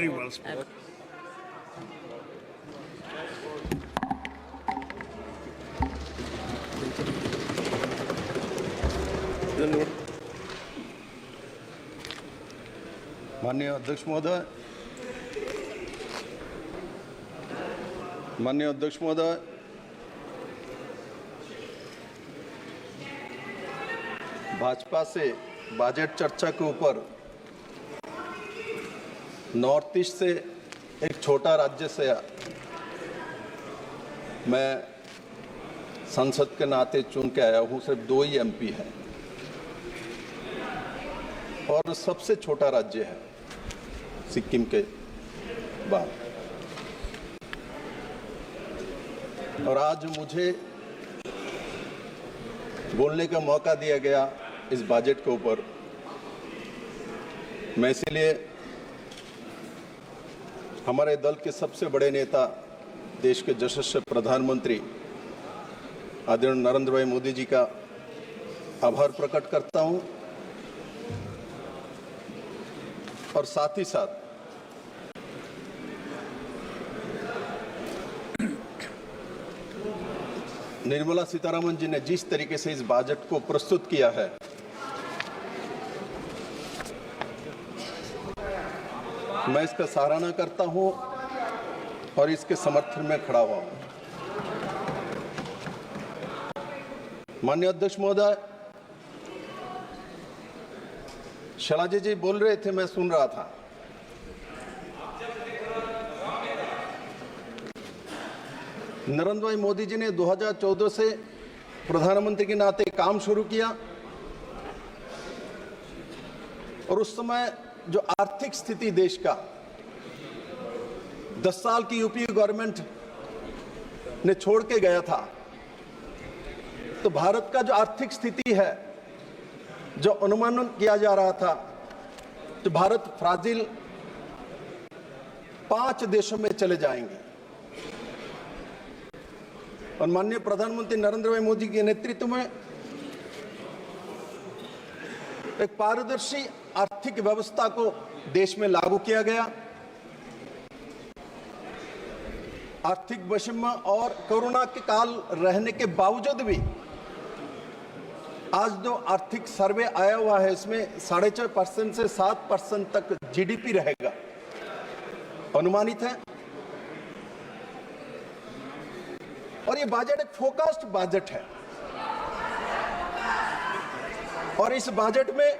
Very well spoken. माननीय अध्यक्ष महोदय, भाजपा से बजट चर्चा के ऊपर नॉर्थ ईस्ट से एक छोटा राज्य से मैं संसद के नाते चुन के आया हूं। सिर्फ 2 ही एमपी हैं और सबसे छोटा राज्य है सिक्किम के बाद। और आज मुझे बोलने का मौका दिया गया इस बजट के ऊपर। मैं इसलिए हमारे दल के सबसे बड़े नेता, देश के यशस्वी प्रधानमंत्री आदरणीय नरेंद्र भाई मोदी जी का आभार प्रकट करता हूं और साथ ही साथ निर्मला सीतारमण जी ने जिस तरीके से इस बजट को प्रस्तुत किया है, मैं इसका सराहना करता हूं और इसके समर्थन में खड़ा हुआ हूं। माननीय अध्यक्ष महोदय, शैलजा जी बोल रहे थे, मैं सुन रहा था। नरेंद्र भाई मोदी जी ने 2014 से प्रधानमंत्री के नाते काम शुरू किया और उस समय जो आर्थिक स्थिति देश का 10 साल की यूपीए गवर्नमेंट ने छोड़ के गया था, तो भारत का जो आर्थिक स्थिति है, जो अनुमान किया जा रहा था, तो भारत फ्राजिल 5 देशों में चले जाएंगे। और माननीय प्रधानमंत्री नरेंद्र भाई मोदी के नेतृत्व में एक पारदर्शी आर्थिक व्यवस्था को देश में लागू किया गया। आर्थिक वैषम्य और कोरोना के काल रहने के बावजूद भी आज जो आर्थिक सर्वे आया हुआ है, इसमें 6.5% से 7% तक जीडीपी रहेगा अनुमानित है। और ये बजट एक फोकस्ड बजट है और इस बजट में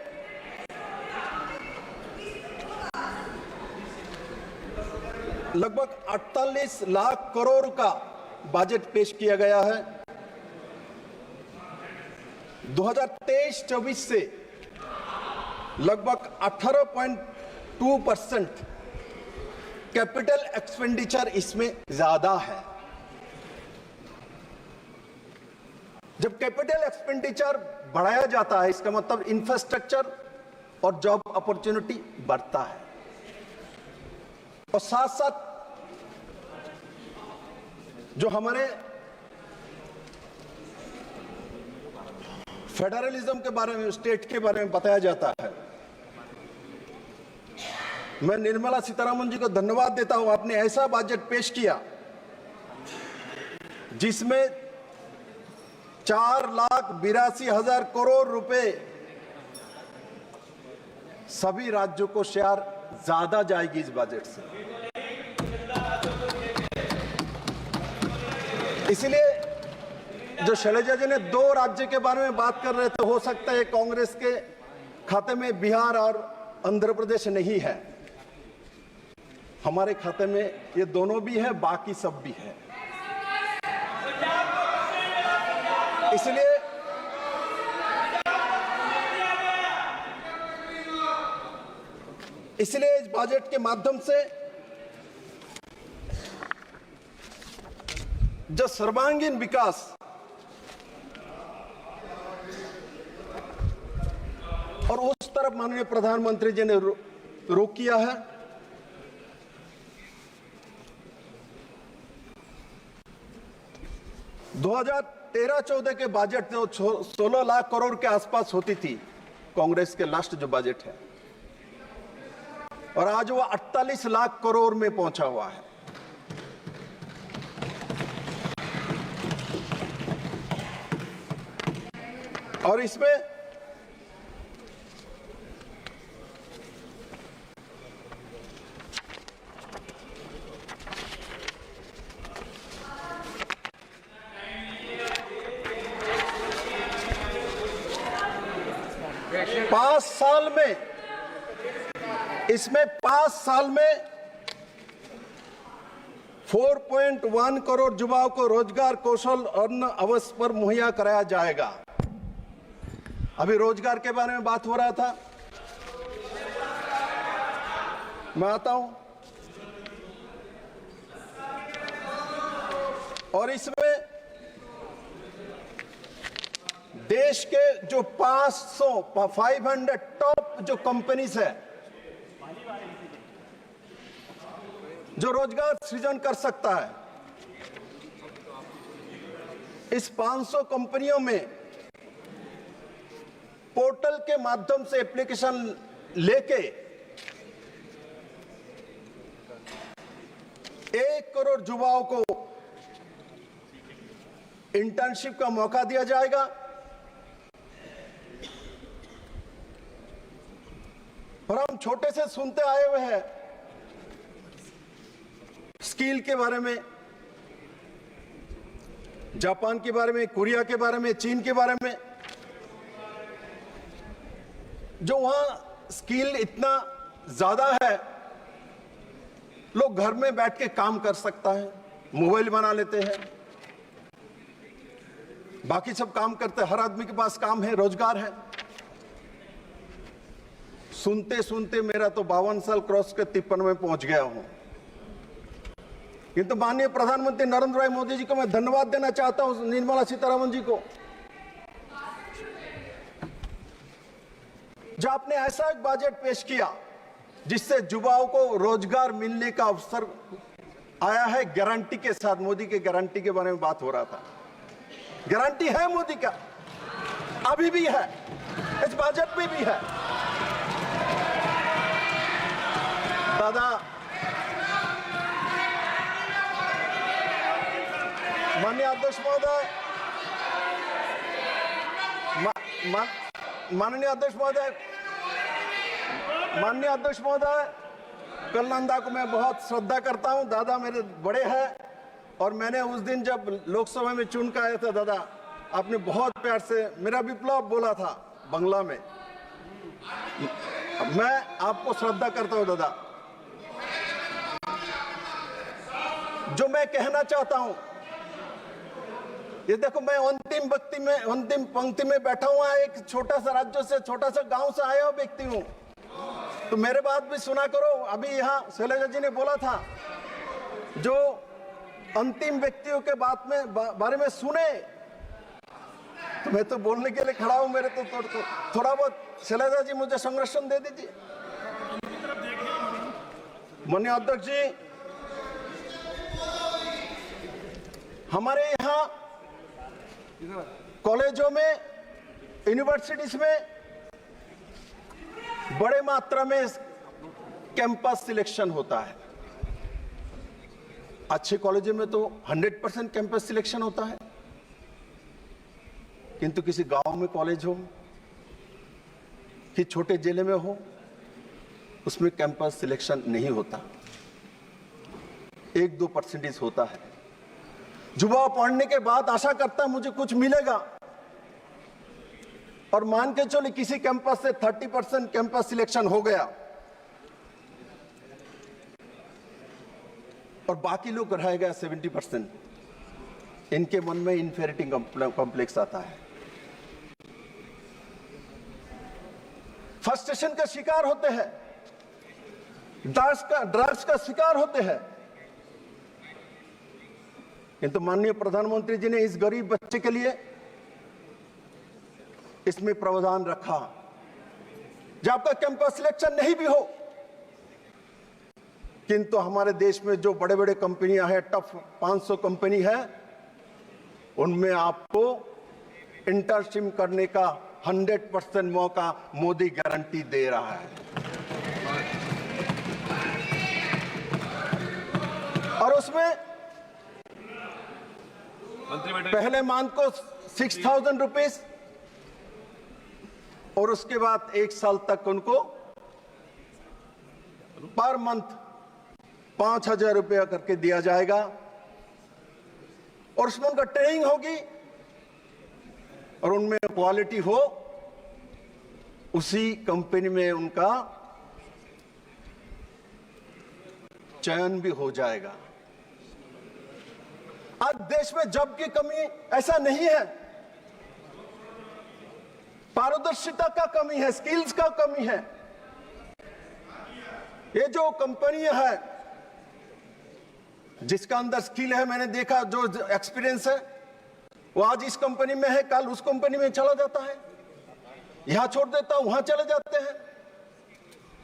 लगभग 48 लाख करोड़ का बजट पेश किया गया है। 2023-24 से लगभग 18.2% कैपिटल एक्सपेंडिचर इसमें ज्यादा है। जब कैपिटल एक्सपेंडिचर बढ़ाया जाता है, इसका मतलब इंफ्रास्ट्रक्चर और जॉब अपॉर्चुनिटी बढ़ता है। और साथ साथ जो हमारे फेडरलिज्म के बारे में, स्टेट के बारे में बताया जाता है। मैं निर्मला सीतारमण जी को धन्यवाद देता हूं। आपने ऐसा बजट पेश किया जिसमें 4,82,000 करोड़ रुपए सभी राज्यों को शेयर ज्यादा जाएगी इस बजट से। इसलिए जो शैलजा जी ने 2 राज्य के बारे में बात कर रहे थे, हो सकता है कांग्रेस के खाते में बिहार और आंध्र प्रदेश नहीं है, हमारे खाते में ये दोनों भी है, बाकी सब भी है। इसलिए इस बजट के माध्यम से जो सर्वांगीण विकास और उस तरफ माननीय प्रधानमंत्री जी ने रुख किया है। दो 2013-14 के बजट जो 16 लाख करोड़ के आसपास होती थी, कांग्रेस के लास्ट जो बजट है, और आज वो 48 लाख करोड़ में पहुंचा हुआ है। और इसमें इसमें 5 साल में 4.1 करोड़ युवाओं को रोजगार, कौशल, अन्न अवसर पर मुहैया कराया जाएगा। अभी रोजगार के बारे में बात हो रहा था, मैं आता हूं। और इसमें देश के जो 500 टॉप जो कंपनीज है जो रोजगार सृजन कर सकता है, इस 500 कंपनियों में पोर्टल के माध्यम से एप्लीकेशन लेके 1 करोड़ युवाओं को इंटर्नशिप का मौका दिया जाएगा। और हम छोटे से सुनते आए हुए हैं स्किल के बारे में, जापान के बारे में, कोरिया के बारे में, चीन के बारे में, जो वहां स्किल इतना ज्यादा है, लोग घर में बैठ के काम कर सकता है, मोबाइल बना लेते हैं, बाकी सब काम करते हैं, हर आदमी के पास काम है, रोजगार है। सुनते सुनते मेरा तो 52 साल क्रॉस के 53 में पहुंच गया हूं। किंतु माननीय प्रधानमंत्री नरेंद्र भाई मोदी जी को मैं धन्यवाद देना चाहता हूं, निर्मला सीतारमण जी को, जो आपने ऐसा एक बजट पेश किया जिससे युवाओं को रोजगार मिलने का अवसर आया है, गारंटी के साथ। मोदी के गारंटी के बारे में बात हो रहा था, गारंटी है मोदी का, अभी भी है, इस बजट में भी है। दादा, माननीय अध्यक्ष महोदय, माननीय अध्यक्ष महोदय, कलनंदा को मैं बहुत श्रद्धा करता हूं। दादा मेरे बड़े हैं और मैंने उस दिन जब लोकसभा में चुन कर आया था, दादा आपने बहुत प्यार से मेरा विप्लव बोला था बंगला में। मैं आपको श्रद्धा करता हूं दादा। जो मैं कहना चाहता हूं, ये देखो, मैं अंतिम पंक्ति में बैठा हुआ, एक छोटा सा राज्य से, छोटा सा गांव से आया हुआ व्यक्ति हूं, तो मेरे बात भी सुना करो। अभी यहाँ शैलजा जी ने बोला था, जो अंतिम व्यक्तियों के बारे में सुने, तो मैं तो बोलने के लिए खड़ा हूं। मेरे तो थोड़ा बहुत शैलजा जी मुझे संरक्षण दे दीजिए। माननीय अध्यक्ष जी, हमारे यहाँ कॉलेजों में, यूनिवर्सिटीज में बड़े मात्रा में कैंपस सिलेक्शन होता है। अच्छे कॉलेजों में तो 100% कैंपस सिलेक्शन होता है, किंतु किसी गांव में कॉलेज हो कि छोटे जिले में हो, उसमें कैंपस सिलेक्शन नहीं होता, 1-2% होता है। युवा पढ़ने के बाद आशा करता है मुझे कुछ मिलेगा, और मान के चलो किसी कैंपस से 30% कैंपस सिलेक्शन हो गया और बाकी लोग रह गया 70%। इनके मन में इन्फेरिटी कॉम्प्लेक्स आता है, फ्रस्ट्रेशन का शिकार होते हैं, ड्रग्स का शिकार होते हैं। किंतु माननीय प्रधानमंत्री जी ने इस गरीब बच्चे के लिए इसमें प्रावधान रखा, जब आपका कैंपस सिलेक्शन नहीं भी हो, किंतु हमारे देश में जो बड़े बड़े कंपनियां हैं, टॉप 500 कंपनी है, उनमें आपको इंटर्नशिप करने का 100% मौका मोदी गारंटी दे रहा है। और उसमें पहले मंथ को 6,000 रुपीज और उसके बाद 1 साल तक उनको पर मंथ 5,000 रुपया करके दिया जाएगा और उसमें उनका ट्रेनिंग होगी और उनमें क्वालिटी हो, उसी कंपनी में उनका चयन भी हो जाएगा। आज देश में जॉब की कमी ऐसा नहीं है, पारदर्शिता का कमी है, स्किल्स का कमी है। ये जो कंपनी है जिसका अंदर स्किल है, मैंने देखा जो एक्सपीरियंस है, वो आज इस कंपनी में है, कल उस कंपनी में चला जाता है, यहां छोड़ देता वहां चले जाते हैं।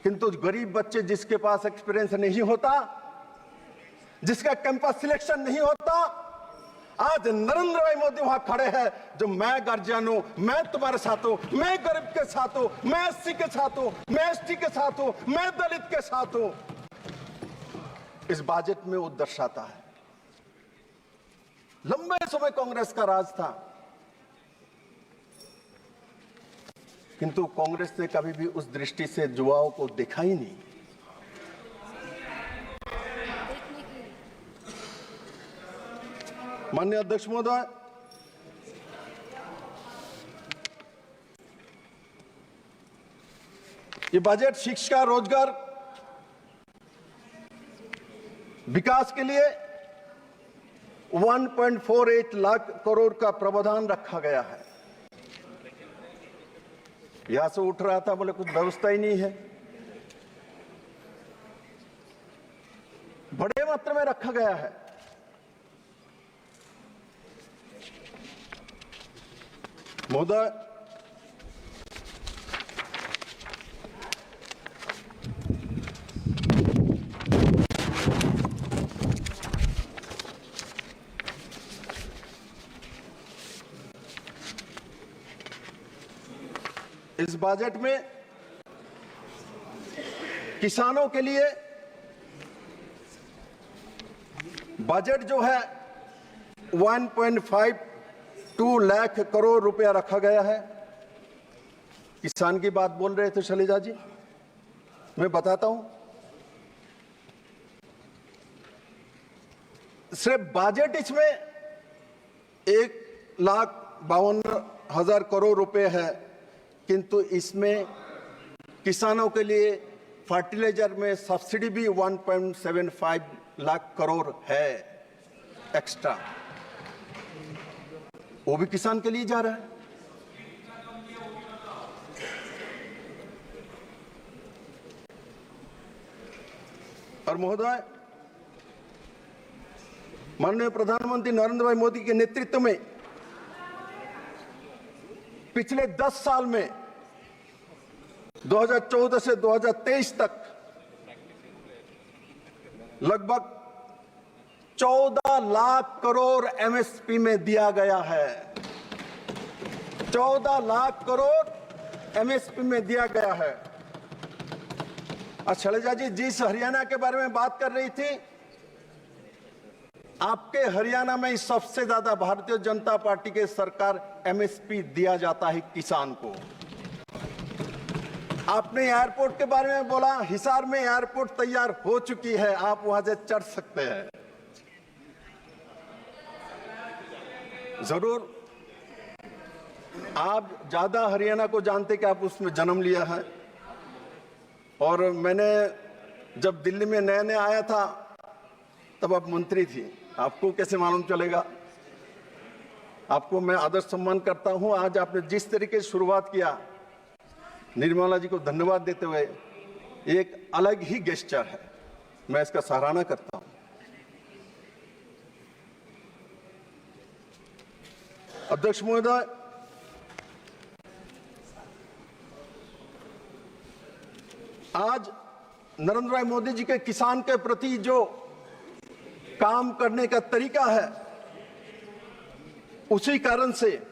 किंतु गरीब बच्चे जिसके पास एक्सपीरियंस नहीं होता, जिसका कैंपस सिलेक्शन नहीं होता, आज नरेंद्र भाई मोदी वहां खड़े हैं जो मैं गार्जियन हूं, मैं तुम्हारे साथ हूं, मैं गरीब के साथ हूं, मैं एससी के साथ हूं, मैं एसटी के साथ हूं, मैं दलित के साथ हूं। इस बजट में वो दर्शाता है। लंबे समय कांग्रेस का राज था, किंतु कांग्रेस ने कभी भी उस दृष्टि से युवाओं को देखा ही नहीं। माननीय अध्यक्ष महोदय, ये बजट शिक्षा, रोजगार, विकास के लिए 1.48 लाख करोड़ का प्रावधान रखा गया है। यहां से उठ रहा था, बोले कुछ व्यवस्था ही नहीं है। बड़े मात्रा में रखा गया है। महोदय, इस बजट में किसानों के लिए बजट जो है 1.52 लाख करोड़ रुपया रखा गया है। किसान की बात बोल रहे थे शैलजा जी, मैं बताता हूं। सिर्फ बजट इसमें 1,52,000 करोड़ रुपए है, किंतु इसमें किसानों के लिए फर्टिलाइजर में सब्सिडी भी 1.75 लाख करोड़ है एक्स्ट्रा, वो भी किसान के लिए जा रहा है। और महोदय, माननीय प्रधानमंत्री नरेंद्र भाई मोदी के नेतृत्व में पिछले 10 साल में 2014 से 2023 तक लगभग 14 लाख करोड़ एमएसपी में दिया गया है। 14 लाख करोड़ एमएसपी में दिया गया है। शैलजा जी जिस हरियाणा के बारे में बात कर रही थी, आपके हरियाणा में सबसे ज्यादा भारतीय जनता पार्टी के सरकार एमएसपी दिया जाता है किसान को। आपने एयरपोर्ट के बारे में बोला, हिसार में एयरपोर्ट तैयार हो चुकी है, आप वहां से चढ़ सकते हैं। जरूर आप ज्यादा हरियाणा को जानते कि आप उसमें जन्म लिया है, और मैंने जब दिल्ली में नया नया आया था तब आप मंत्री थी, आपको कैसे मालूम चलेगा। आपको मैं आदर सम्मान करता हूं। आज आपने जिस तरीके से शुरुआत किया, निर्मला जी को धन्यवाद देते हुए, एक अलग ही गेस्चर है, मैं इसका सराहना करता हूं। अध्यक्ष महोदय, आज नरेंद्र भाई मोदी जी के किसान के प्रति जो काम करने का तरीका है, उसी कारण से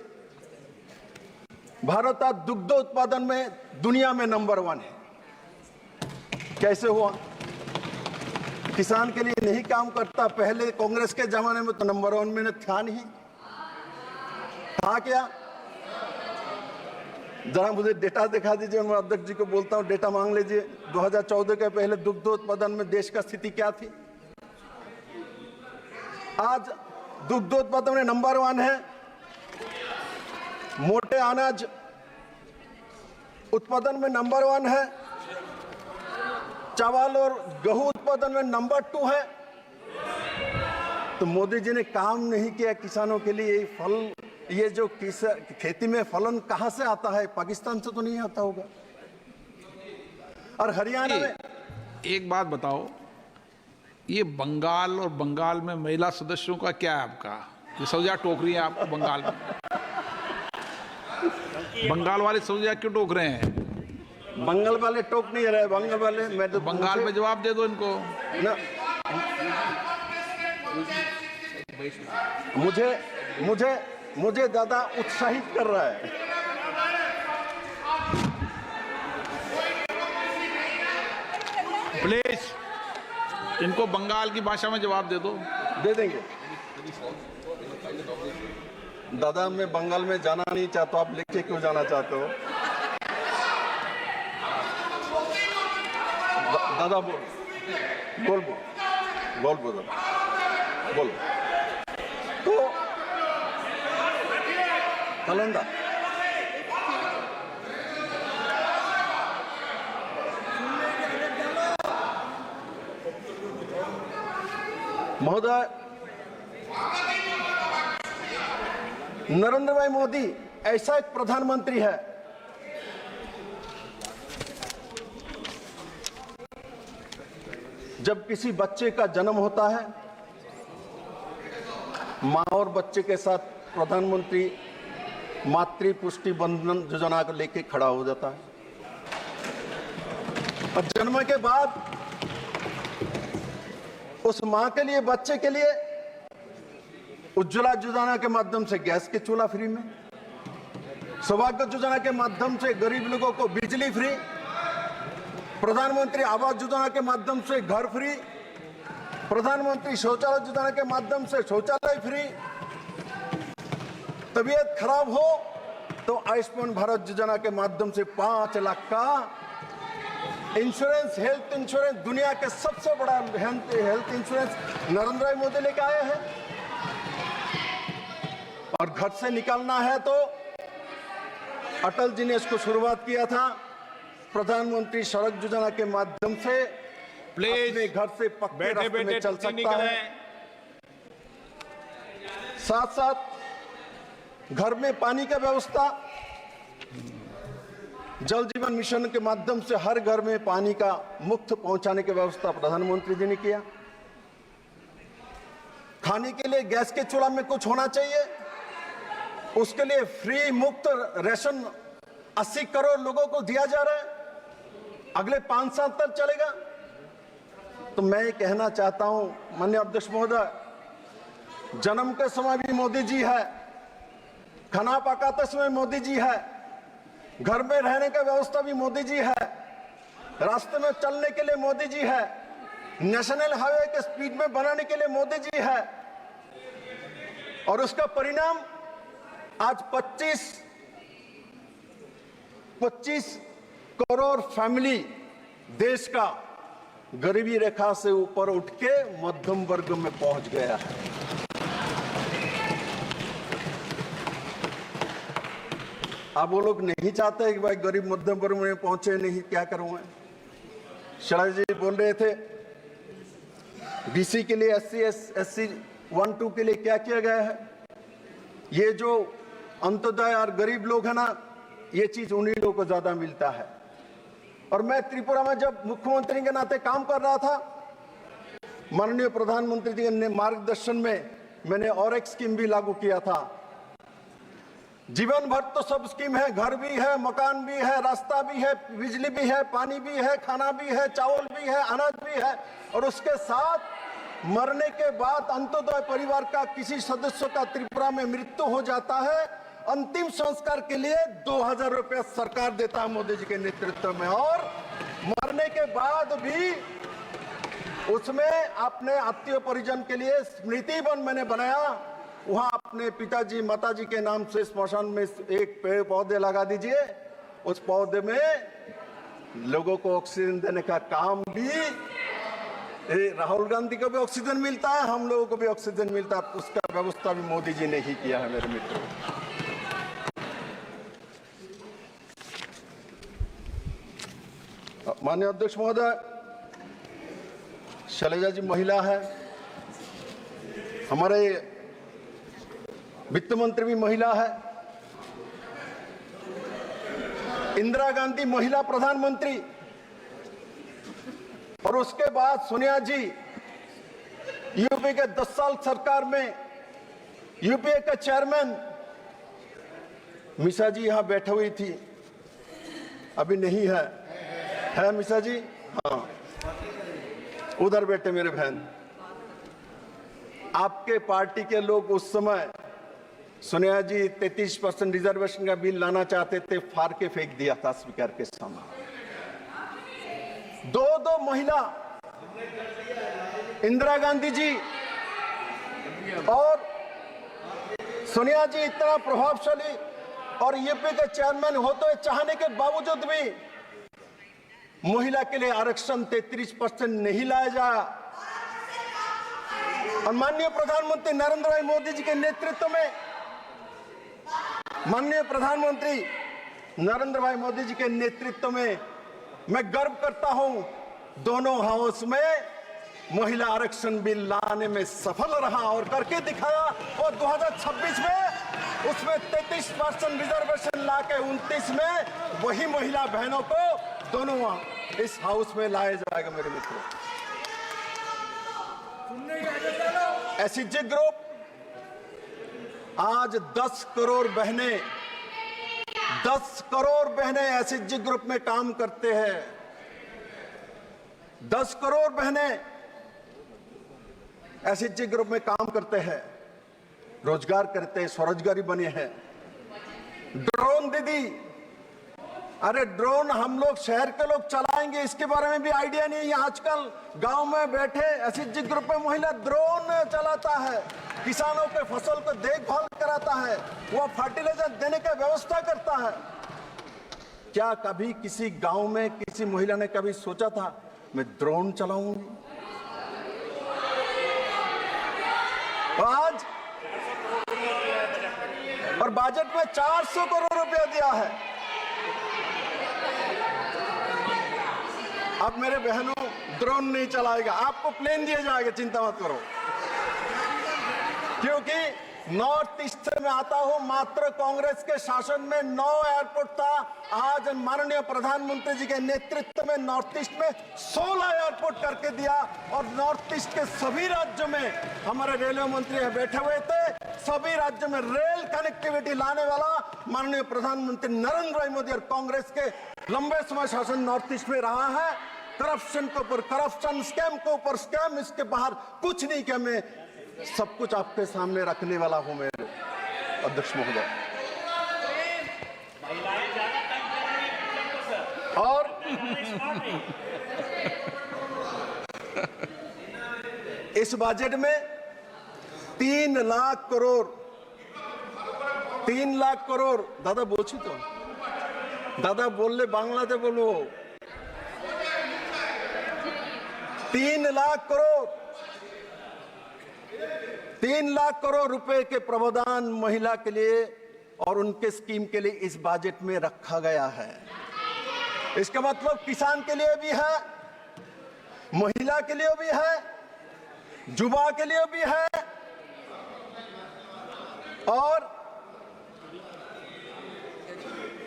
भारत आज दुग्ध उत्पादन में दुनिया में नंबर 1 है। कैसे हुआ? किसान के लिए नहीं काम करता। पहले कांग्रेस के जमाने में तो नंबर 1 में था नहीं, था क्या? जरा मुझे डेटा दिखा दीजिए। मैं अध्यक्ष जी को बोलता हूं, डेटा मांग लीजिए। 2014 के पहले दुग्धोत्पादन में देश का स्थिति क्या थी? आज दुग्धोत्पादन में नंबर 1 है। मोटे अनाज उत्पादन में नंबर 1 है। चावल और गेहूं उत्पादन में नंबर 2 है। तो मोदी जी ने काम नहीं किया किसानों के लिए। फल, ये जो खेती में फलन कहां से आता है? पाकिस्तान से तो नहीं आता होगा। और हरियाणा में एक बात बताओ, ये बंगाल और बंगाल में महिला सदस्यों का क्या है आपका? ये सौजा टोक रही है आपको बंगाल में? बंगाल वाले सौजा क्यों टोक रहे हैं? बंगाल वाले टोक नहीं रहे। बंगाल वाले, मैं तो बंगाल में जवाब दे दो इनको ना। मुझे ज्यादा उत्साहित कर रहा है। प्लीज इनको बंगाल की भाषा में जवाब दे दो। दे देंगे। दादा, मैं बंगाल में जाना नहीं चाहता। आप लेके क्यों जाना चाहते हो? दादा बोल तो कलंदा महोदय, नरेंद्र भाई मोदी ऐसा एक प्रधानमंत्री है जब किसी बच्चे का जन्म होता है, मां और बच्चे के साथ प्रधानमंत्री मातृ पुष्टि बंधन योजना को लेके खड़ा हो जाता है। और जन्म के बाद उस मां के लिए, बच्चे के लिए उज्ज्वला योजना के माध्यम से गैस के चूल्हा फ्री में, सौभाग्य योजना के माध्यम से गरीब लोगों को बिजली फ्री, प्रधानमंत्री आवास योजना के माध्यम से घर फ्री, प्रधानमंत्री शौचालय योजना के माध्यम से शौचालय फ्री। तबीयत खराब हो तो आयुष्मान भारत योजना के माध्यम से 5 लाख का इंश्योरेंस, हेल्थ इंश्योरेंस, दुनिया के सबसे बड़ा हेल्थ इंश्योरेंस नरेंद्र भाई मोदी लेके आए हैं। और घर से निकालना है तो अटल जी ने इसको शुरुआत किया था, प्रधानमंत्री सड़क योजना के माध्यम से अपने घर से पक्के रास्ते में चल सकता है। साथ साथ घर में पानी का व्यवस्था, जल जीवन मिशन के माध्यम से हर घर में पानी का मुफ्त पहुंचाने की व्यवस्था प्रधानमंत्री जी ने किया। खाने के लिए गैस के चूल्हा में कुछ होना चाहिए, उसके लिए फ्री मुफ्त राशन 80 करोड़ लोगों को दिया जा रहा है। अगले 5 साल तक चलेगा। तो मैं ये कहना चाहता हूं माननीय अध्यक्ष महोदय, जन्म के समय भी मोदी जी है, खाना पकाते समय मोदी जी है, घर में रहने का व्यवस्था भी मोदी जी है, रास्ते में चलने के लिए मोदी जी है, नेशनल हाईवे के स्पीड में बनाने के लिए मोदी जी है। और उसका परिणाम आज 25 करोड़ फैमिली देश का गरीबी रेखा से ऊपर उठ के मध्यम वर्ग में पहुंच गया है। अब वो लोग नहीं चाहते कि भाई गरीब मध्यम वर्ग में पहुंचे नहीं, क्या करूं मैं? शरद जी बोल रहे थे बीसी के लिए, SC 1-2 के लिए क्या किया गया है। ये जो अंत्योदय और गरीब लोग है ना, ये चीज उन्हीं लोगों को ज्यादा मिलता है। और मैं त्रिपुरा में जब मुख्यमंत्री के नाते काम कर रहा था, माननीय प्रधानमंत्री जी के मार्गदर्शन में मैंने और एक स्कीम भी लागू किया था। जीवन भर तो सब स्कीम है, घर भी है, मकान भी है, रास्ता भी है, बिजली भी है, पानी भी है, खाना भी है, चावल भी है, अनाज भी है। और उसके साथ मरने के बाद अंत्योदय परिवार का किसी सदस्य का त्रिपुरा में मृत्यु हो जाता है, अंतिम संस्कार के लिए 2000 रुपया सरकार देता है मोदी जी के नेतृत्व में। और मरने के बाद भी उसमें अपने आत्मीय परिजन के लिए स्मृति वन मैंने बनाया। वहां अपने पिताजी माताजी के नाम से स्मशान में एक पेड़ पौधे लगा दीजिए। उस पौधे में लोगों को ऑक्सीजन देने का काम भी, राहुल गांधी को भी ऑक्सीजन मिलता है, हम लोगों को भी ऑक्सीजन मिलता है। उसका व्यवस्था भी मोदी जी ने ही किया है मेरे मित्रों। माननीय अध्यक्ष महोदय, शैलजा जी महिला है, हमारे वित्त मंत्री भी महिला है, इंदिरा गांधी महिला प्रधानमंत्री, और उसके बाद सोनिया जी यूपी के 10 साल सरकार में यूपीए के चेयरमैन। मिशा जी यहां बैठी हुई थी, अभी नहीं है मिशा जी? हाँ, उधर बैठे मेरे बहन। आपके पार्टी के लोग उस समय सोनिया जी 33% रिजर्वेशन का बिल लाना चाहते थे, फाड़ के फेंक दिया था स्पीकर के सामने। दो महिला, इंदिरा गांधी जी और सोनिया जी, इतना प्रभावशाली और यूपी के चेयरमैन होते हुए चाहने के बावजूद भी महिला के लिए आरक्षण 33% नहीं लाया जाए। और माननीय प्रधानमंत्री नरेंद्र भाई मोदी जी के नेतृत्व में, माननीय प्रधानमंत्री नरेंद्र भाई मोदी जी के नेतृत्व में मैं गर्व करता हूं, दोनों हाउस में महिला आरक्षण बिल लाने में सफल रहा और करके दिखाया। और 2026 में उसमें 33% रिजर्वेशन लाके 29 में वही महिला बहनों को दोनों इस हाउस में लाया जाएगा। मेरे मित्रों, एसएचजी ग्रुप आज 10 करोड़ बहनें, 10 करोड़ बहनें एसएचजी ग्रुप में काम करते हैं। 10 करोड़ बहनें एसएचजी ग्रुप में काम करते हैं, रोजगार करते हैं, स्वरोजगारी बने हैं। ड्रोन दीदी, अरे ड्रोन हम लोग शहर के लोग चलाएंगे, इसके बारे में भी आइडिया नहीं है। आजकल गांव में बैठे एसएचजी ग्रुप में महिला ड्रोन चलाता है, किसानों के फसल को देखभाल कराता है, वह फर्टिलाइजर देने का व्यवस्था करता है। क्या कभी किसी गांव में किसी महिला ने कभी सोचा था मैं ड्रोन चलाऊंगी? आज और बजट में 400 करोड़ रुपया दिया है। अब मेरे बहनों, ड्रोन नहीं चलाएगा, आपको प्लेन दिया जाएगा, चिंता मत करो। क्योंकि नॉर्थ ईस्ट से मैं आता हूं, मात्र कांग्रेस के शासन में 9 एयरपोर्ट था। आज माननीय प्रधानमंत्री जी के नेतृत्व में नॉर्थ ईस्ट में 16 एयरपोर्ट करके दिया। और नॉर्थ ईस्ट के सभी राज्यों में हमारे रेलवे मंत्री बैठे हुए थे, सभी राज्यों में रेल कनेक्टिविटी लाने वाला माननीय प्रधानमंत्री नरेंद्र भाई मोदी और कांग्रेस के लंबे समय शासन नॉर्थ ईस्ट में रहा है। करप्शन के ऊपर करप्शन, स्कैम के ऊपर स्कैम, इसके बाहर कुछ नहीं किया। मैं सब कुछ आपके सामने रखने वाला हूं मेरे अध्यक्ष महोदय। और इस बजट में 3 लाख करोड़, 3 लाख करोड़, दादा बोलছি তো, दादा बोलले बांग्लाते बोलो, 3 लाख करोड़, 3 लाख करोड़ रुपए के प्रावधान महिला के लिए और उनके स्कीम के लिए इस बजट में रखा गया है। इसका मतलब किसान के लिए भी है, महिला के लिए भी है, युवा के लिए भी है और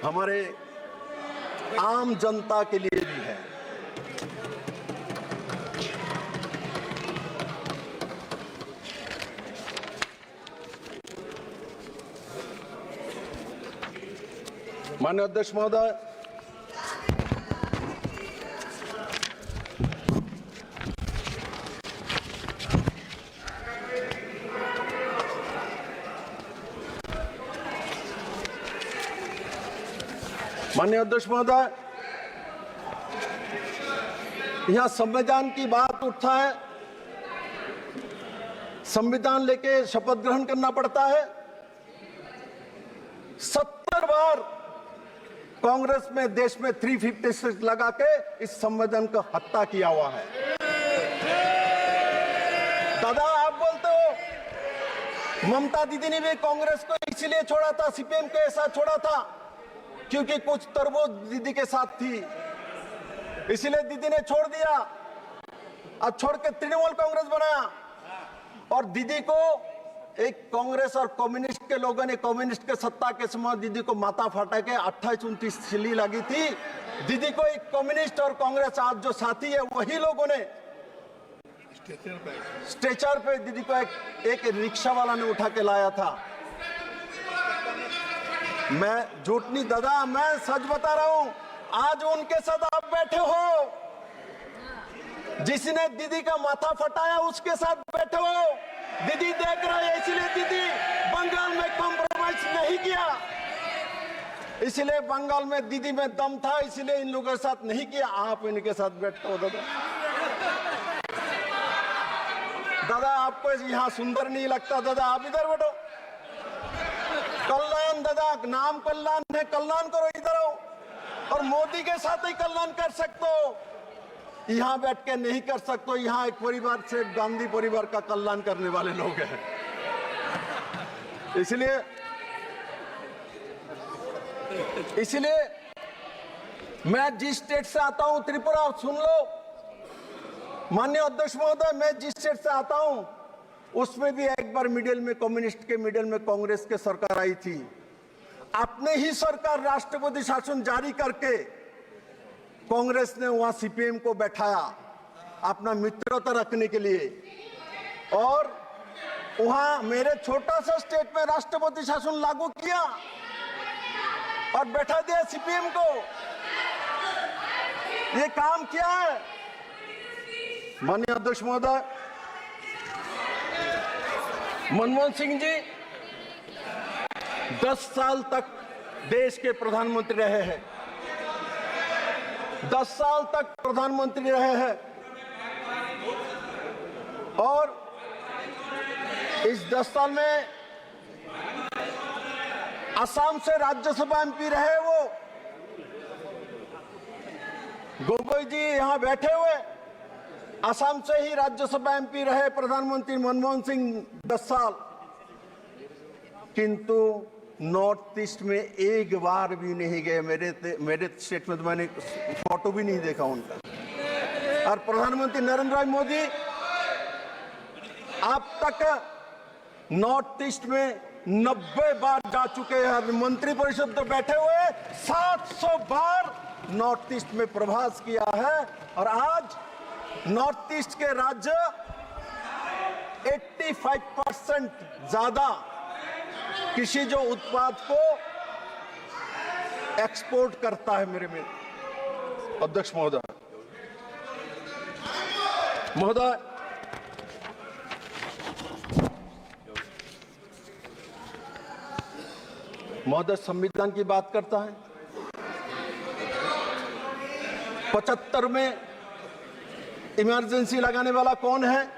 हमारे आम जनता के लिए भी है। माननीय अध्यक्ष महोदय, माननीय अध्यक्ष महोदय, यहां संविधान की बात उठता है, संविधान लेके शपथ ग्रहण करना पड़ता है। 70 बार कांग्रेस में देश में 356 लगा के इस संविधान को हत्या किया हुआ है। दादा आप बोलते हो ममता दीदी ने भी कांग्रेस को इसलिए छोड़ा था, सीपीएम को ऐसा छोड़ा था क्योंकि कुछ तरबूज दीदी के साथ थी, इसलिए दीदी ने छोड़ दिया और छोड़ के तृणमूल कांग्रेस बनाया। और दीदी को एक कांग्रेस और कम्युनिस्ट के लोगों ने, कम्युनिस्ट के सत्ता के समय दीदी को माथा फाटा के 28-29 सिली लगी थी। दीदी को एक कम्युनिस्ट और कांग्रेस आज जो साथी है वही लोगों ने स्ट्रेचर पे दीदी को एक रिक्शा वाला ने उठा के लाया था। मैं झूठ नहीं दादा, मैं सच बता रहा हूं। आज उनके साथ आप बैठे हो, जिसने दीदी का माथा फटाया उसके साथ बैठे हो। दीदी देख रहा है, इसलिए दीदी बंगाल में कॉम्प्रोमाइज नहीं किया, इसलिए बंगाल में दीदी में दम था, इसलिए इन लोगों के साथ नहीं किया। आप इनके साथ बैठते हो दादा। दादा आपको यहां सुंदर नहीं लगता दादा, आप इधर बैठो। कल्याण दादा, नाम कल्याण है, कल्याण करो, इधर आओ। और मोदी के साथ ही कल्याण कर सकते हो, यहां बैठ के नहीं कर सकते। यहां एक परिवार से गांधी परिवार का कल्याण करने वाले लोग हैं, इसलिए मैं जिस स्टेट से आता हूं त्रिपुरा, सुन लो माननीय अध्यक्ष महोदय, मैं जिस स्टेट से आता हूं उसमें भी एक बार मिडिल में कम्युनिस्ट के मिडिल में कांग्रेस के सरकार आई थी। अपने ही सरकार राष्ट्रपति शासन जारी करके कांग्रेस ने वहां सीपीएम को बैठाया अपना मित्रता रखने के लिए, और वहां मेरे छोटा सा स्टेट में राष्ट्रपति शासन लागू किया और बैठा दिया सीपीएम को। ये काम किया है माननीय अध्यक्ष महोदय। मनमोहन सिंह जी 10 साल तक देश के प्रधानमंत्री रहे हैं, 10 साल तक प्रधानमंत्री रहे हैं, और इस 10 साल में असम से राज्यसभा एमपी रहे वो। गोगोई जी यहां बैठे हुए असम से ही राज्यसभा एमपी रहे प्रधानमंत्री मनमोहन सिंह 10 साल, किंतु नॉर्थ ईस्ट में एक बार भी नहीं गए। मेरे स्टेट में तो मैंने फोटो भी नहीं देखा उनका। और प्रधानमंत्री नरेंद्र भाई मोदी अब तक नॉर्थ ईस्ट में 90 बार जा चुके हैं। मंत्रिपरिषद तो बैठे हुए 700 बार नॉर्थ ईस्ट में प्रवास किया है, और आज नॉर्थ ईस्ट के राज्य 85% ज्यादा कृषि जो उत्पाद को एक्सपोर्ट करता है। मेरे में अध्यक्ष महोदय, संविधान की बात करता है। 75 में इमरजेंसी लगाने वाला कौन है?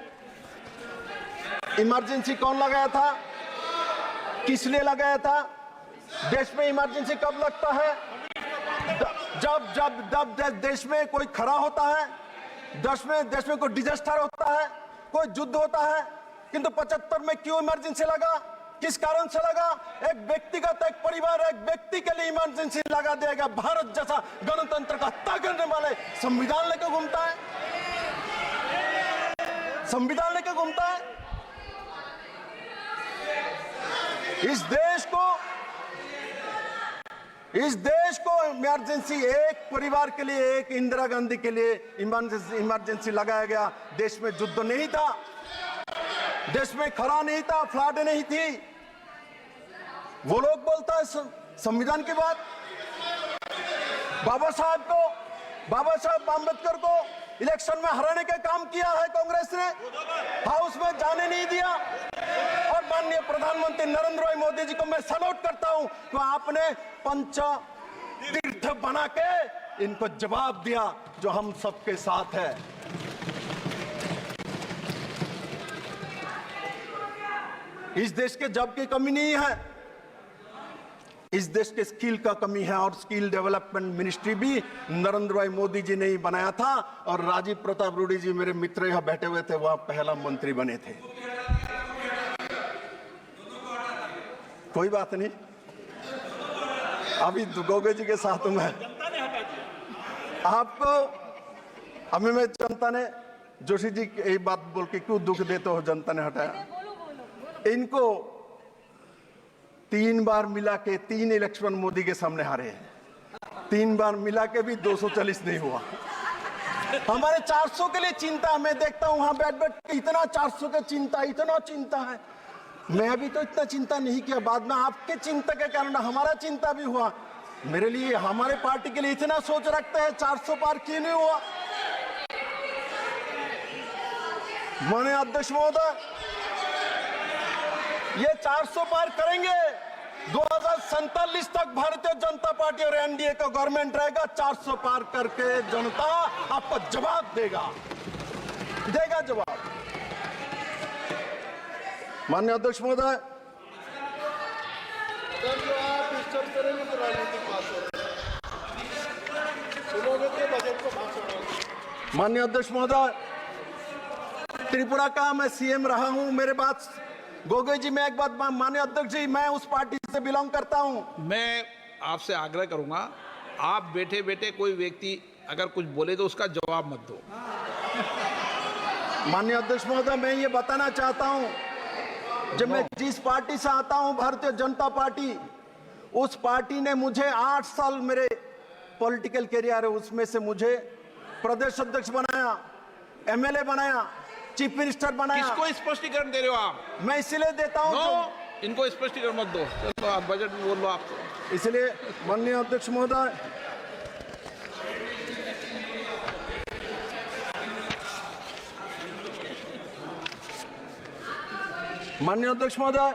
इमरजेंसी कौन लगाया था, किस लिए लगाया था? देश में इमरजेंसी कब लगता है? जब देश में कोई खरा होता है, देश में कोई डिजास्टर होता है, कोई युद्ध होता है। किंतु 75 में क्यों इमरजेंसी लगा, किस कारण से लगा? एक व्यक्तिगत, एक परिवार, एक व्यक्ति के लिए इमरजेंसी लगा देगा। भारत जैसा गणतंत्र का हत्या करने वाले संविधान लेकर घूमता है, संविधान लेकर घूमता है। इस देश को इमरजेंसी, एक परिवार के लिए, एक इंदिरा गांधी के लिए इमरजेंसी लगाया गया। देश में युद्ध नहीं था, देश में खरा नहीं था, फ्लड नहीं थी। वो लोग बोलता है संविधान की बात। बाबा साहब आंबेडकर को इलेक्शन में हराने का काम किया है कांग्रेस ने, हाउस में जाने नहीं दिया। और माननीय प्रधानमंत्री नरेंद्र भाई मोदी जी को मैं सल्यूट करता हूं कि आपने पंच तीर्थ बना के इनको जवाब दिया जो हम सबके साथ है। इस देश के जॉब की कमी नहीं है, इस देश के स्किल का कमी है, और स्किल डेवलपमेंट मिनिस्ट्री भी नरेंद्र भाई मोदी जी ने ही बनाया था, और राजीव प्रताप रूडी जी मेरे मित्र यहां बैठे हुए थे, वहां पहला मंत्री बने थे। कोई बात नहीं, अभी गोगे जी के साथ मैं आपको, अभी मैं जनता ने, जोशी जी यही बात बोल के क्यों दुख देते हो, जनता ने हटाया। इनको 3 बार मिला के 3 इलेक्शन मोदी के सामने हारे हैं, 3 बार मिला के भी 240 नहीं हुआ। हमारे 400 के लिए चिंता, मैं देखता हूं वहां बैठ बैठ के इतना 400 का चिंता, इतना चिंता है। मैं अभी तो इतना चिंता नहीं किया, बाद में आपके चिंता के कारण हमारा चिंता भी हुआ। मेरे लिए, हमारे पार्टी के लिए इतना सोच रखते हैं 400 पार क्यों नहीं हुआ। माननीय अध्यक्ष महोदय, ये 400 पार करेंगे। 2047 तक भारतीय जनता पार्टी और एनडीए का गवर्नमेंट रहेगा। 400 पार करके जनता आपको जवाब देगा जवाब। माननीय अध्यक्ष महोदय, माननीय अध्यक्ष महोदय, त्रिपुरा का मैं सीएम रहा हूं। मेरे बात गोगोई जी, मैं एक बात, माननीय अध्यक्ष जी, मैं उस पार्टी से बिलोंग करता हूं। मैं आपसे आग्रह करूंगा, आप बैठे बैठे कोई व्यक्ति अगर कुछ बोले तो उसका जवाब मत दो। माननीय अध्यक्ष महोदय, मैं ये बताना चाहता हूं, जब मैं जिस पार्टी से आता हूं, भारतीय जनता पार्टी, उस पार्टी ने मुझे 8 साल मेरे पॉलिटिकल करियर है, उसमें से मुझे प्रदेश अध्यक्ष बनाया, एमएलए बनाया, चीफ मिनिस्टर बनाया। किसको स्पष्टीकरण दे रहे हो आप? मैं इसीलिए देता हूं इनको स्पष्टीकरण मत दो। चलो आप बजट में बोल लो आप तो। इसलिए माननीय अध्यक्ष महोदय, माननीय अध्यक्ष महोदय,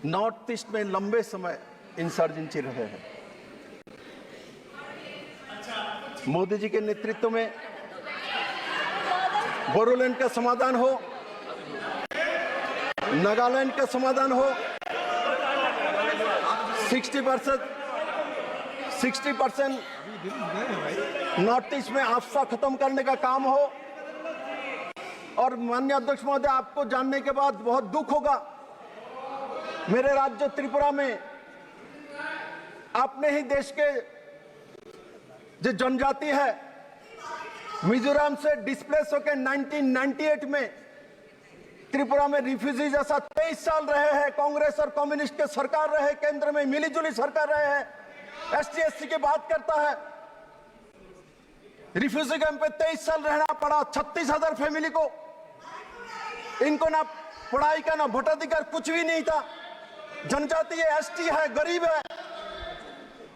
नॉर्थ ईस्ट में लंबे समय इंसर्जेंसी रहे हैं। मोदी जी के नेतृत्व में बोडोलैंड का समाधान हो, नागालैंड का समाधान हो, 60% नॉर्थ ईस्ट में आपसा खत्म करने का काम हो। और माननीय अध्यक्ष महोदय, आपको जानने के बाद बहुत दुख होगा, मेरे राज्य त्रिपुरा में अपने ही देश के जो जनजाति है, मिजोरम से डिस्प्लेस होकर 1998 में त्रिपुरा में रिफ्यूजी जैसा 23 साल रहे हैं। कांग्रेस और कम्युनिस्ट के सरकार रहे, केंद्र में मिलीजुली सरकार रहे हैं। एसटी एससी की बात करता है, रिफ्यूजी कैंप पे 23 साल रहना पड़ा 36,000 फैमिली को। इनको ना पढ़ाई का ना वोटाधिकार, कुछ भी नहीं था। जनजाति है, एसटी है, गरीब है,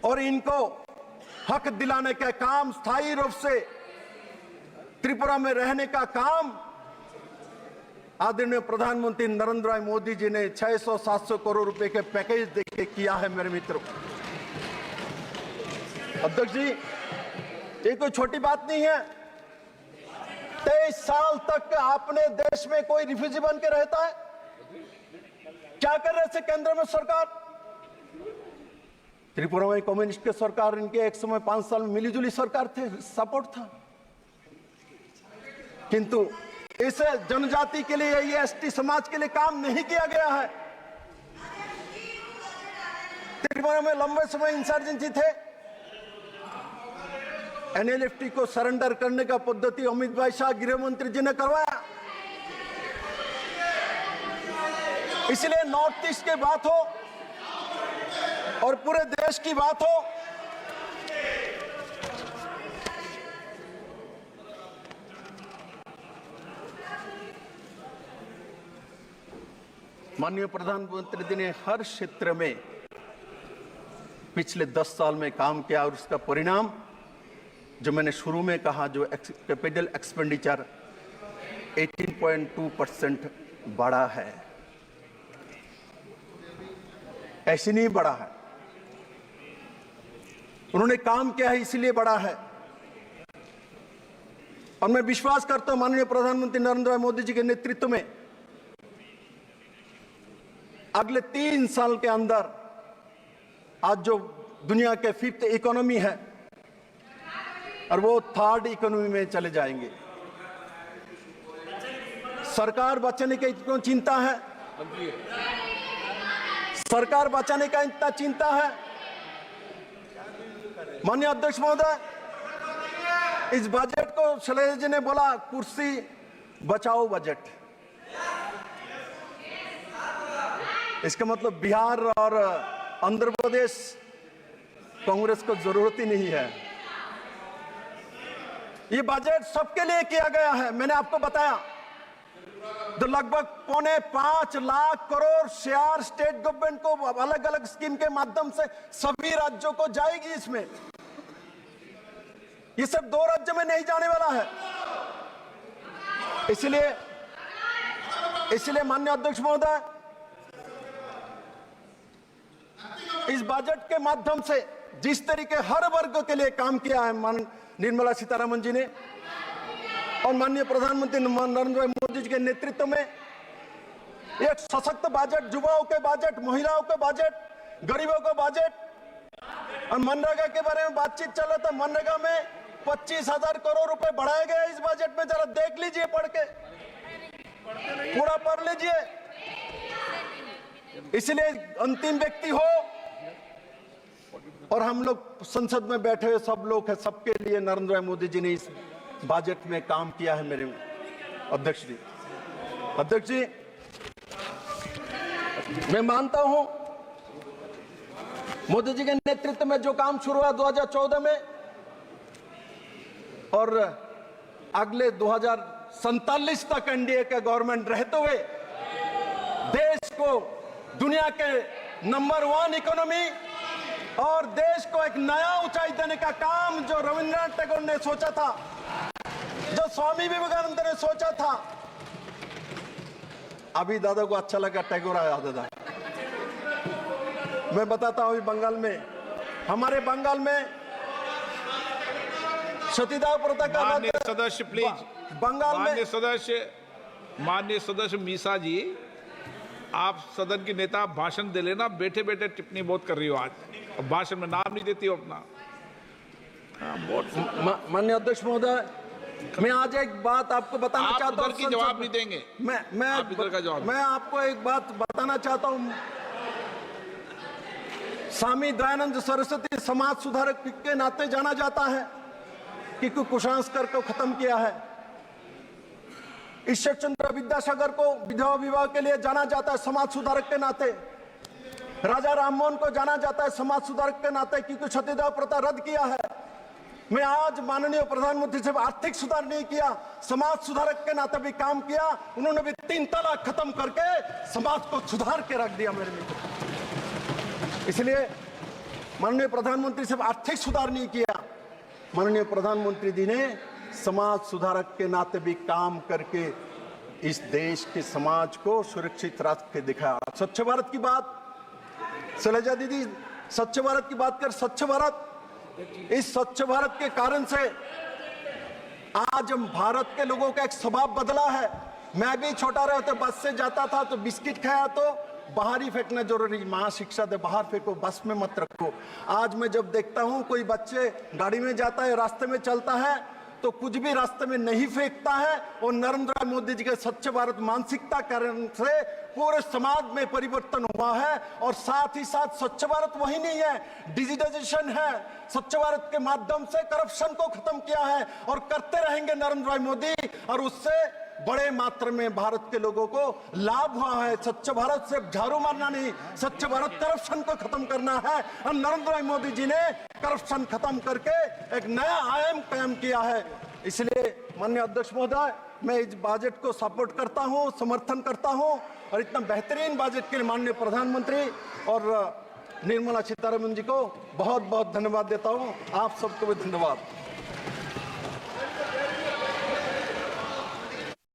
और इनको हक दिलाने का काम, स्थायी रूप से त्रिपुरा में रहने का काम आदरणीय प्रधानमंत्री नरेंद्र भाई मोदी जी ने 600-700 करोड़ रुपए के पैकेज देके किया है। मेरे मित्रों, अध्यक्ष जी, ये कोई छोटी बात नहीं है। 23 साल तक अपने देश में कोई रिफ्यूजी बन के रहता है? क्या कर रहे थे केंद्र में सरकार? त्रिपुरा में कम्युनिस्ट के सरकार, इनके एक समय 5 साल में मिलीजुली सरकार थे, सपोर्ट था। किंतु इस जनजाति के लिए, ये एसटी समाज के लिए काम नहीं किया गया है। त्रिपुरा में लंबे समय इंसर्जेंसी थे। एनएलएफटी को सरेंडर करने का पद्धति अमित भाई शाह गृह मंत्री जी ने करवाया। इसलिए नॉर्थ ईस्ट की बात हो और पूरे देश की बात हो, माननीय प्रधानमंत्री जी ने हर क्षेत्र में पिछले 10 साल में काम किया, और उसका परिणाम जो मैंने शुरू में कहा, जो कैपिटल एक्सपेंडिचर 18.2% बढ़ा है। ऐसे नहीं बढ़ा है, उन्होंने काम किया है, इसलिए बड़ा है। और मैं विश्वास करता हूं माननीय प्रधानमंत्री नरेंद्र मोदी जी के नेतृत्व में अगले 3 साल के अंदर आज जो दुनिया के 5th इकोनॉमी है और वो 3rd इकोनॉमी में चले जाएंगे। सरकार बचाने की इतनी चिंता है, सरकार बचाने का इतना चिंता है। माननीय अध्यक्ष महोदय, इस बजट को शैलेश जी ने बोला कुर्सी बचाओ बजट। इसका मतलब बिहार और आंध्र प्रदेश कांग्रेस को जरूरत ही नहीं है। ये बजट सबके लिए किया गया है। मैंने आपको बताया तो लगभग 4.25 lakh crore share state government को अलग अलग स्कीम के माध्यम से सभी राज्यों को जाएगी। इसमें ये सब 2 राज्यों में नहीं जाने वाला है। इसलिए माननीय अध्यक्ष महोदय, इस बजट के माध्यम से जिस तरीके हर वर्ग के लिए काम किया है निर्मला सीतारमण जी ने और माननीय प्रधानमंत्री नरेंद्र मोदी जी के नेतृत्व में, एक सशक्त बजट, युवाओं के बजट, महिलाओं के बजट, गरीबों का बजट। और मनरेगा के बारे में बातचीत चल रहा था। मनरेगा में 25,000 करोड़ रुपए बढ़ाए गए इस बजट में। जरा देख लीजिए, पढ़ के पूरा पढ़ लीजिए। इसलिए अंतिम व्यक्ति हो और हम लोग संसद में बैठे हुए सब लोग हैं, सबके लिए नरेंद्र मोदी जी ने इस बजट में काम किया है। मेरे अध्यक्ष जी, मैं मानता हूं मोदी जी के नेतृत्व में जो काम शुरू हुआ 2014 में और अगले 2047 तक एनडीए का गवर्नमेंट रहते हुए देश को दुनिया के नंबर 1 इकोनॉमी और देश को एक नया ऊंचाई देने का काम जो रविंद्रनाथ टैगोर ने सोचा था, जो स्वामी विवेकानंद ने सोचा था। अभी दादा को अच्छा लगा टैगोर आया दादा। मैं बताता हूं, बंगाल में, हमारे बंगाल में सतीदाह प्रथा का माननीय सदस्य प्लीज, बंगाल में माननीय सदस्य मीसा जी, आप सदन की नेता, भाषण दे लेना। बैठे बैठे टिप्पणी बहुत कर रही हो आज, भाषण में नाम नहीं देती हो अपना। माननीय अध्यक्ष महोदय, मैं आज एक बात आपको बताना चाहता हूं। की जवाब नहीं देंगे। मैं आपको एक बात बताना चाहता हूं। स्वामी दयानंद सरस्वती समाज सुधारक के नाते जाना जाता है, क्योंकि कुसंस्कार को खत्म किया है। ईश्वर चंद्र विद्यासागर को विधवा विवाह के लिए जाना जाता है समाज सुधारक के नाते। राजा राममोहन को जाना जाता है समाज सुधारक के नाते, क्योंकि सतीदाह प्रथा रद्द किया है। मैं आज माननीय प्रधानमंत्री से आर्थिक सुधार नहीं किया, समाज सुधारक के नाते भी काम किया। उन्होंने भी 3 तलाक खत्म करके समाज को सुधार के रख दिया मेरे मित्र। इसलिए माननीय प्रधानमंत्री से आर्थिक सुधार नहीं किया, माननीय प्रधानमंत्री जी ने समाज सुधारक के नाते भी काम करके इस देश के समाज को सुरक्षित रख के दिखाया। स्वच्छ भारत की बात, शैलजा दीदी स्वच्छ भारत की बात कर, स्वच्छ भारत, इस स्वच्छ भारत के कारण से आज हम भारत के लोगों का एक स्वभाव बदला है। मैं भी छोटा रहते बस से जाता था तो बिस्किट खाया तो बाहर ही फेंकना जरूरी, मां शिक्षा दे बाहर फेंको, बस में मत रखो। आज मैं जब देखता हूं कोई बच्चे गाड़ी में जाता है, रास्ते में चलता है तो कुछ भी रास्ते में नहीं फेंकता है। और नरेंद्र मोदी जी के स्वच्छ भारत मानसिकता कारण से पूरे समाज में परिवर्तन हुआ है। और साथ ही साथ स्वच्छ भारत वही नहीं है, डिजिटाइजेशन है। स्वच्छ भारत के माध्यम से करप्शन को खत्म किया है और करते रहेंगे नरेंद्र मोदी, और उससे बड़े मात्रा में भारत के लोगों को लाभ हुआ है। स्वच्छ भारत से झाड़ू मारना नहीं, स्वच्छ भारत करप्शन को खत्म करना है। और नरेंद्र मोदी जी ने करप्शन खत्म करके एक नया आयाम कायम किया है। इसलिए माननीय अध्यक्ष महोदय, मैं इस बजट को सपोर्ट करता हूं, समर्थन करता हूं। और इतना बेहतरीन बजट के लिए माननीय प्रधानमंत्री और निर्मला सीतारमण जी को बहुत बहुत धन्यवाद देता हूं। आप सबको भी धन्यवाद।